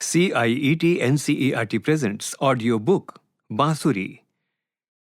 CIET NCERT presents audiobook Bansuri,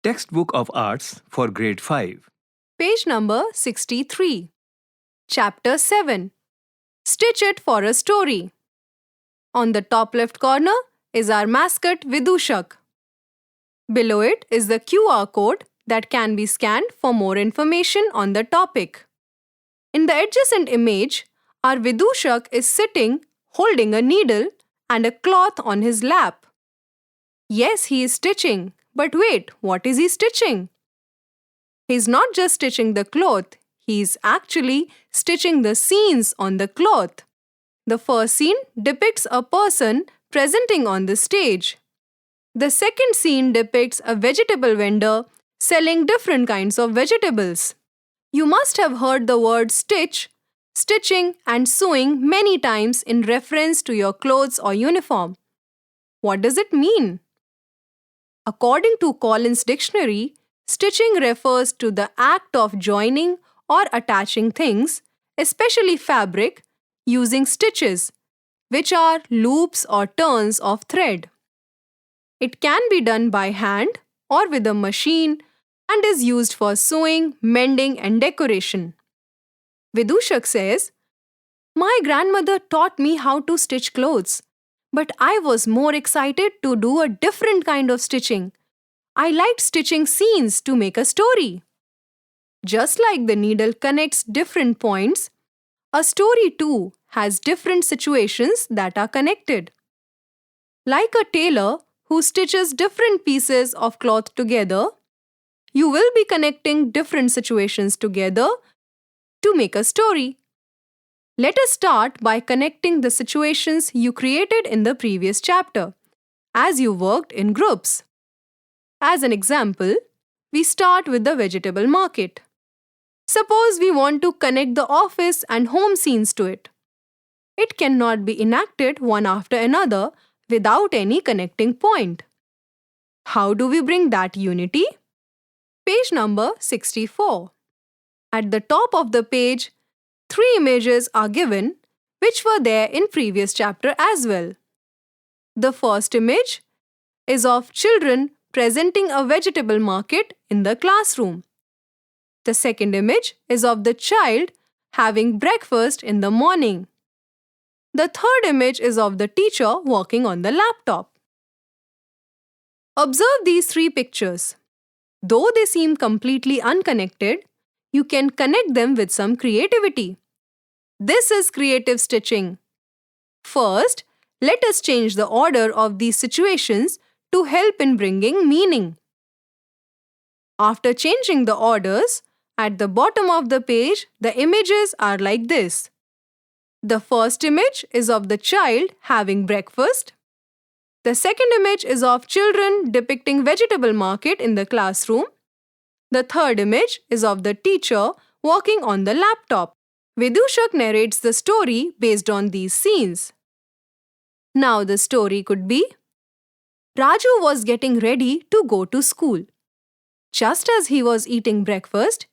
textbook of arts for grade 5. Page number 63. Chapter 7. Stitch it for a story. On the top left corner is our mascot Vidushak. Below it is the QR code that can be scanned for more information on the topic. In the adjacent image, our Vidushak is sitting holding a needle and a cloth on his lap. Yes, he is stitching. But wait, what is he stitching? He's not just stitching the cloth, he's actually stitching the scenes on the cloth. The first scene depicts a person presenting on the stage. The second scene depicts a vegetable vendor selling different kinds of vegetables. You must have heard the word stitch, stitching, and sewing many times in reference to your clothes or uniform. What does it mean? According to Collins Dictionary, stitching refers to the act of joining or attaching things, especially fabric, using stitches, which are loops or turns of thread. It can be done by hand or with a machine and is used for sewing, mending, and decoration. Vidushak says, "My grandmother taught me how to stitch clothes, but I was more excited to do a different kind of stitching. I liked stitching scenes to make a story." Just like the needle connects different points, a story too has different situations that are connected. Like a tailor who stitches different pieces of cloth together, you will be connecting different situations together to make a story. Let us start by connecting the situations you created in the previous chapter, as you worked in groups. As an example, we start with the vegetable market. Suppose we want to connect the office and home scenes to it. It cannot be enacted one after another without any connecting point. How do we bring that unity? Page number 64. At the top of the page, 3 images are given which were there in previous chapter as well. The first image is of children presenting a vegetable market in the classroom. The second image is of the child having breakfast in the morning. The third image is of the teacher working on the laptop. Observe these 3 pictures. Though they seem completely unconnected, you can connect them with some creativity. This is creative stitching. First, let us change the order of these situations to help in bringing meaning. After changing the orders, at the bottom of the page, the images are like this. The first image is of the child having breakfast. The second image is of children depicting vegetable market in the classroom. The third image is of the teacher working on the laptop. Vidushak narrates the story based on these scenes. Now the story could be: Raju was getting ready to go to school. Just as he was eating breakfast,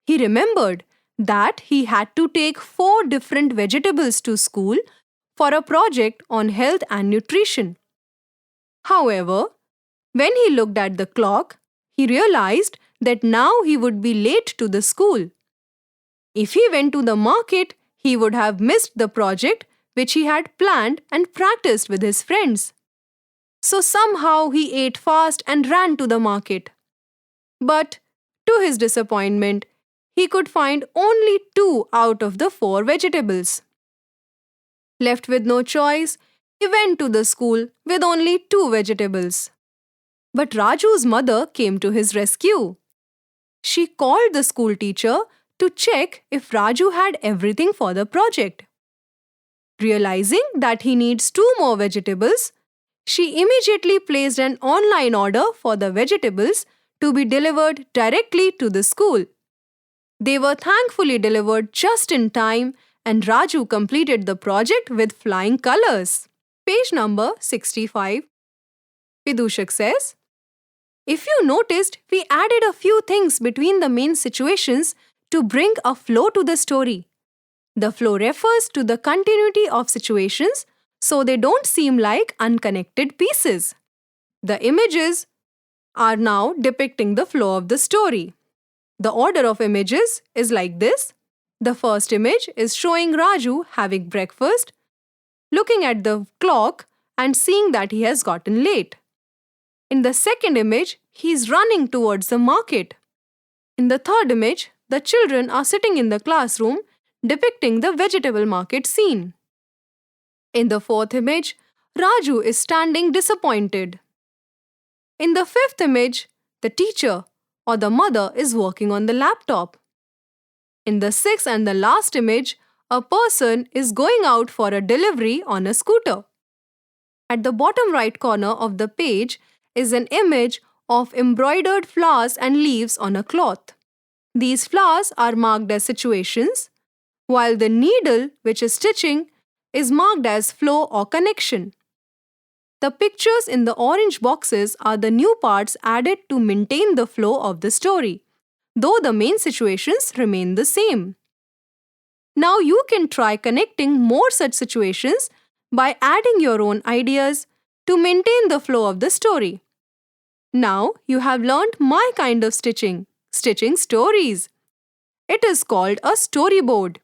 he remembered that he had to take 4 different vegetables to school for a project on health and nutrition. However, when he looked at the clock, he realized that now he would be late to the school. If he went to the market, he would have missed the project which he had planned and practiced with his friends. So somehow he ate fast and ran to the market. But to his disappointment, he could find only 2 out of the 4 vegetables. Left with no choice, he went to the school with only 2 vegetables. But Raju's mother came to his rescue. She called the school teacher to check if Raju had everything for the project. Realizing that he needs 2 more vegetables, she immediately placed an online order for the vegetables to be delivered directly to the school. They were thankfully delivered just in time, and Raju completed the project with flying colors. Page number 65. Vidushak says, "If you noticed, we added a few things between the main situations to bring a flow to the story. The flow refers to the continuity of situations so they don't seem like unconnected pieces. The images are now depicting the flow of the story. The order of images is like this. The first image is showing Raju having breakfast, looking at the clock and seeing that he has gotten late. In the second image, he is running towards the market. In the third image, the children are sitting in the classroom depicting the vegetable market scene. In the fourth image, Raju is standing disappointed. In the fifth image, the teacher or the mother is working on the laptop. In the sixth and the last image, a person is going out for a delivery on a scooter. At the bottom right corner of the page is an image of embroidered flowers and leaves on a cloth. These flowers are marked as situations, while the needle, which is stitching, is marked as flow or connection. The pictures in the orange boxes are the new parts added to maintain the flow of the story, though the main situations remain the same. Now you can try connecting more such situations by adding your own ideas to maintain the flow of the story. Now you have learned my kind of stitching stories. It is called a storyboard.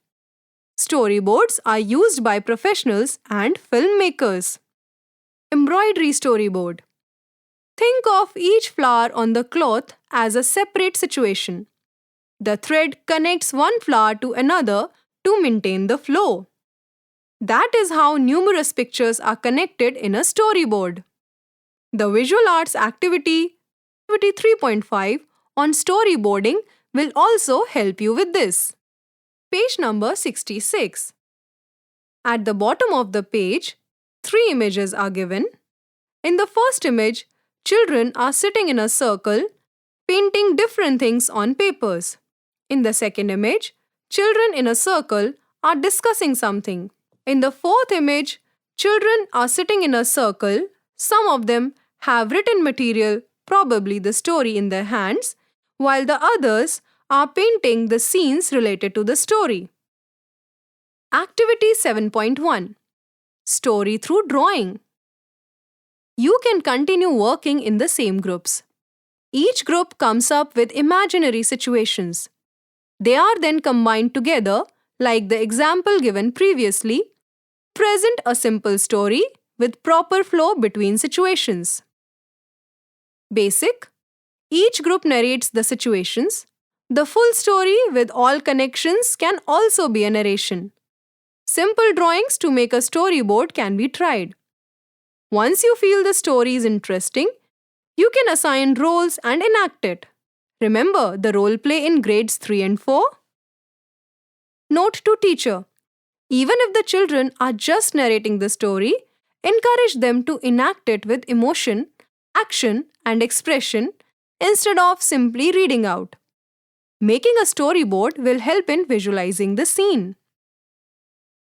Storyboards are used by professionals and filmmakers. Embroidery storyboard. Think of each flower on the cloth as a separate situation. The thread connects one flower to another to maintain the flow. That is how numerous pictures are connected in a storyboard. The visual arts activity 3.5 on storyboarding will also help you with this. Page number 66. At the bottom of the page, 3 images are given. In the first image, children are sitting in a circle, painting different things on papers. In the second image, children in a circle are discussing something. In the fourth image, children are sitting in a circle. Some of them have written material, probably the story, in their hands, while the others are painting the scenes related to the story. Activity 7.1. Story through drawing. You can continue working in the same groups. Each group comes up with imaginary situations. They are then combined together, like the example given previously. Present a simple story with proper flow between situations. Basic. Each group narrates the situations. The full story with all connections can also be a narration. Simple drawings to make a storyboard can be tried. Once you feel the story is interesting, you can assign roles and enact it. Remember the role play in grades 3 and 4? Note to teacher. Even if the children are just narrating the story, encourage them to enact it with emotion, action, and expression instead of simply reading out. Making a storyboard will help in visualizing the scene.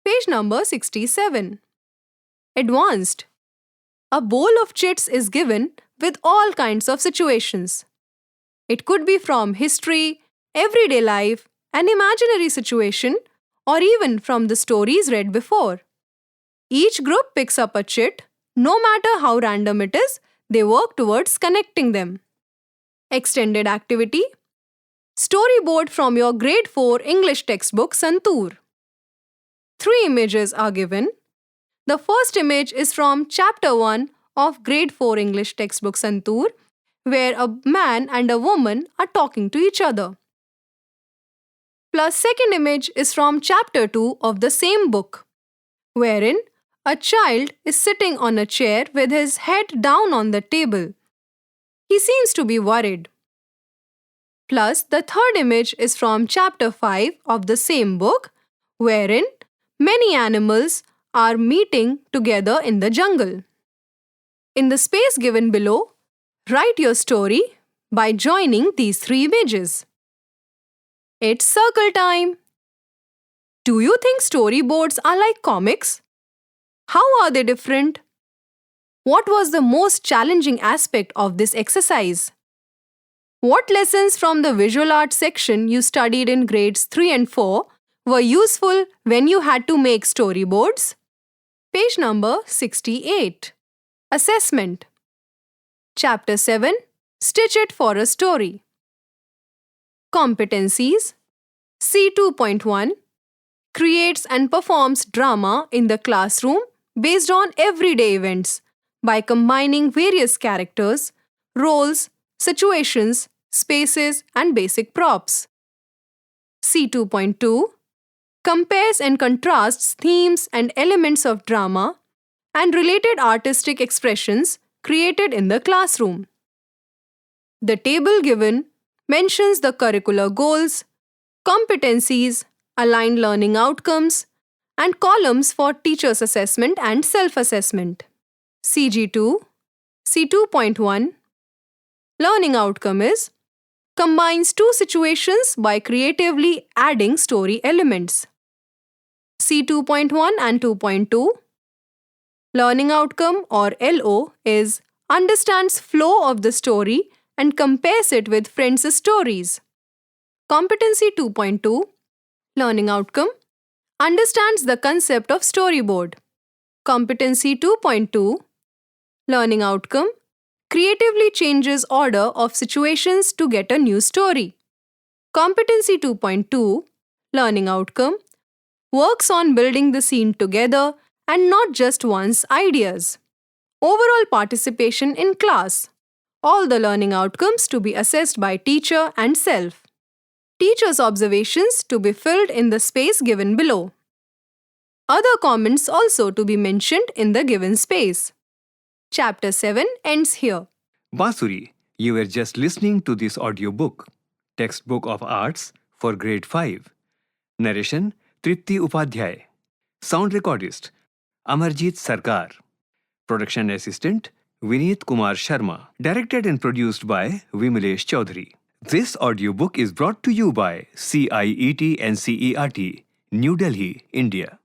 Page number 67. Advanced. A bowl of chits is given with all kinds of situations. It could be from history, everyday life, an imaginary situation, or even from the stories read before. Each group picks up a chit. No matter how random it is, they work towards connecting them. Extended activity. Storyboard from your grade 4 English textbook Santoor. 3 images are given. The first image is from chapter 1 of grade 4 English textbook Santoor, where a man and a woman are talking to each other. Plus second image is from chapter 2 of the same book, wherein a child is sitting on a chair with his head down on the table. He seems to be worried. Plus the third image is from chapter 5 of the same book, wherein many animals are meeting together in the jungle. In the space given below, write your story by joining these 3 images. It's circle time! Do you think storyboards are like comics? How are they different? What was the most challenging aspect of this exercise? What lessons from the visual arts section you studied in grades 3 and 4 were useful when you had to make storyboards? Page number 68. Assessment. Chapter 7. Stitch it for a story. Competencies. C2.1 creates and performs drama in the classroom based on everyday events by combining various characters, roles, situations, spaces, and basic props. C2.2 compares and contrasts themes and elements of drama and related artistic expressions created in the classroom. The table given mentions the curricular goals, competencies, aligned learning outcomes, and columns for teachers' assessment and self-assessment. CG2, C2.1 learning outcome is combines two situations by creatively adding story elements. C2.1 and 2.2 learning outcome or LO is understands flow of the story and compares it with friends' stories. Competency 2.2 learning outcome understands the concept of storyboard. Competency 2.2 learning outcome creatively changes order of situations to get a new story. Competency 2.2 learning outcome works on building the scene together and not just one's ideas. Overall participation in class. All the learning outcomes to be assessed by teacher and self. Teacher's observations to be filled in the space given below. Other comments also to be mentioned in the given space. Chapter 7 ends here. Basuri, you were just listening to this audiobook, Textbook of Arts for Grade 5. Narration, Tripti Upadhyay. Sound recordist, Amarjit Sarkar. Production assistant, Vineet Kumar Sharma. Directed and produced by Vimalesh Chaudhary. This audiobook is brought to you by CIET NCERT, New Delhi, India.